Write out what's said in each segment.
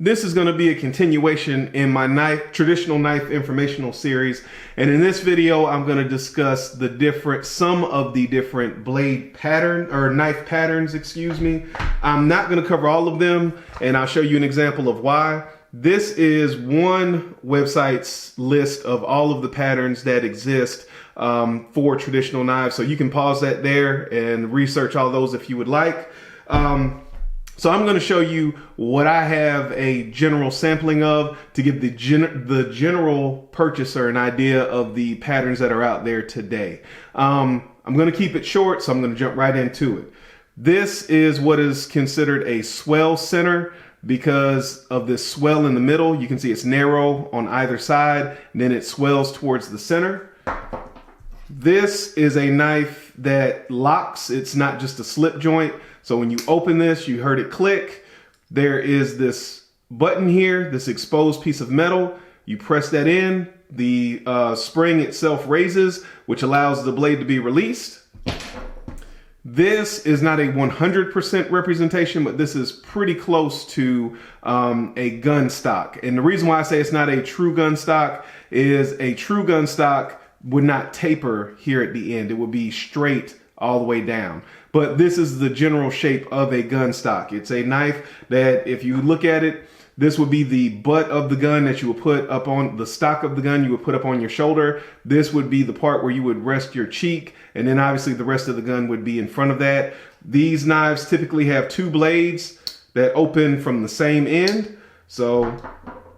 This is going to be a continuation in my traditional knife informational series. And in this video, I'm going to discuss some of the different blade pattern or knife patterns, excuse me. I'm not going to cover all of them, and I'll show you an example of why. This is one website's list of all of the patterns that exist for traditional knives. So you can pause that there and research all those if you would like. So I'm going to show you what I have a general sampling of to give the general purchaser an idea of the patterns that are out there today. I'm going to keep it short, so I'm going to jump right into it. This is what is considered a swell center because of this swell in the middle. You can see it's narrow on either side, and then it swells towards the center. This is a knife that locks. It's not just a slip joint. So when you open this, you heard it click. There is this button here, this exposed piece of metal. You press that in, the spring itself raises, which allows the blade to be released. This is not a 100% representation, but this is pretty close to a Gunstock. And the reason why I say it's not a true Gunstock is a true Gunstock would not taper here at the end. It would be straight all the way down. But this is the general shape of a Gunstock. It's a knife that if you look at it, this would be the butt of the gun that you would put up on the stock of the gun you would put up on your shoulder. This would be the part where you would rest your cheek, and then obviously the rest of the gun would be in front of that. These knives typically have two blades that open from the same end. So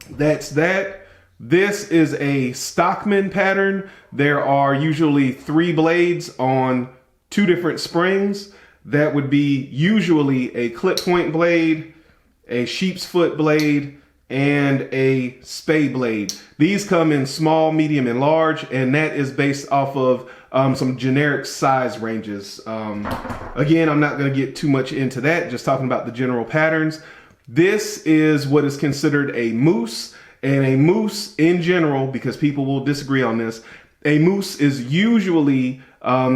that's that. This is a Stockman pattern. There are usually 3 blades on 2 different springs. That would be usually a clip point blade, a sheep's foot blade, and a spade blade. These come in small, medium, and large, and that is based off of some generic size ranges. Again, I'm not going to get too much into that, just talking about the general patterns. This is what is considered a moose, and a moose in general, because people will disagree on this, a moose is usually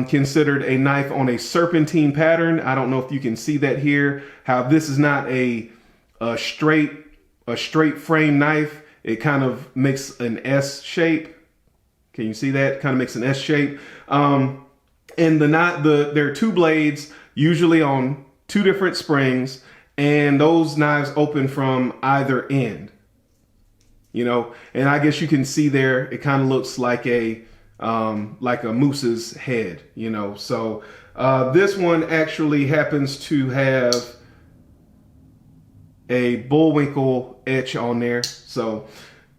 considered a knife on a serpentine pattern. I don't know if you can see that here, how this is not a straight frame knife. It kind of makes an S shape. Can you see that? Kind of makes an S shape. And there are 2 blades, usually on 2 different springs, and those knives open from either end. You know, and I guess you can see there, it kind of looks like a moose's head, you know. So this one actually happens to have a bullwinkle etch on there. So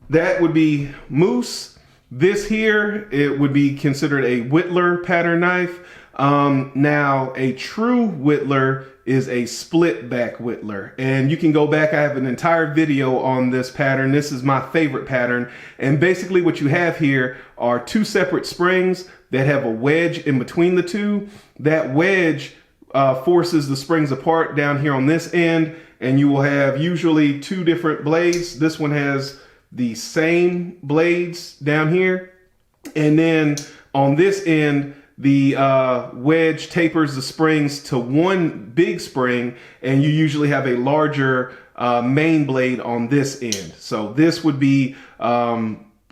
that would be moose. This here, it would be considered a Whittler pattern knife. Now a true Whittler is a split back Whittler, and you can go back. I have an entire video on this pattern. This is my favorite pattern, and basically what you have here are 2 separate springs that have a wedge in between the 2. That wedge forces the springs apart down here on this end, and you will have usually 2 different blades. This one has the same blades down here, and then on this end the wedge tapers the springs to 1 big spring, and you usually have a larger main blade on this end. So this would be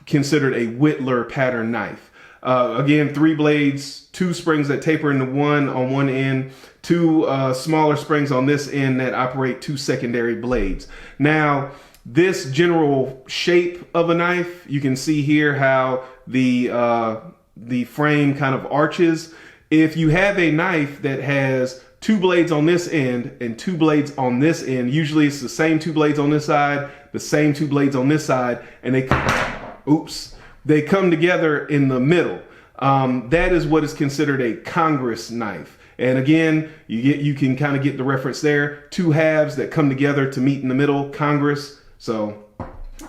considered a Whittler pattern knife. Again, 3 blades, 2 springs that taper into 1 on one end, 2 smaller springs on this end that operate 2 secondary blades. Now, this general shape of a knife, you can see here how the frame kind of arches. If you have a knife that has 2 blades on this end and 2 blades on this end, usually it's the same 2 blades on this side, the same 2 blades on this side, and they come together in the middle. That is what is considered a Congress knife. And again, you can kind of get the reference there. 2 halves that come together to meet in the middle, Congress. So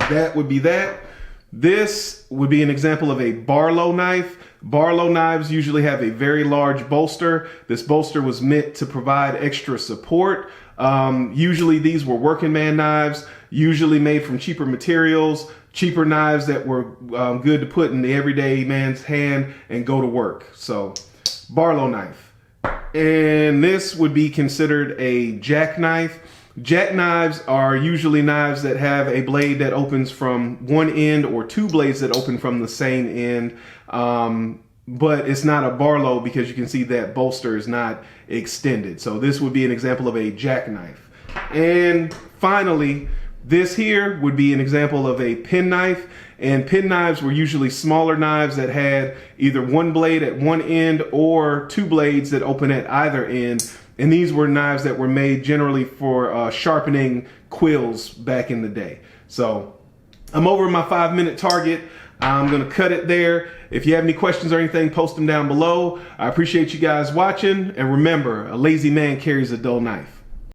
that would be that. This would be an example of a Barlow knife. Barlow knives usually have a very large bolster. This bolster was meant to provide extra support. Usually these were working man knives, usually made from cheaper materials, cheaper knives that were good to put in the everyday man's hand and go to work. So Barlow knife. And this would be considered a jackknife. Jackknives are usually knives that have a blade that opens from one end or two blades that open from the same end. But it's not a Barlow because you can see that bolster is not extended. So this would be an example of a jackknife. And finally, this here would be an example of a penknife. And penknives were usually smaller knives that had either one blade at one end or two blades that open at either end. And these were knives that were made generally for sharpening quills back in the day. So I'm over my 5-minute target. I'm going to cut it there. If you have any questions or anything, post them down below. I appreciate you guys watching. And remember, a lazy man carries a dull knife.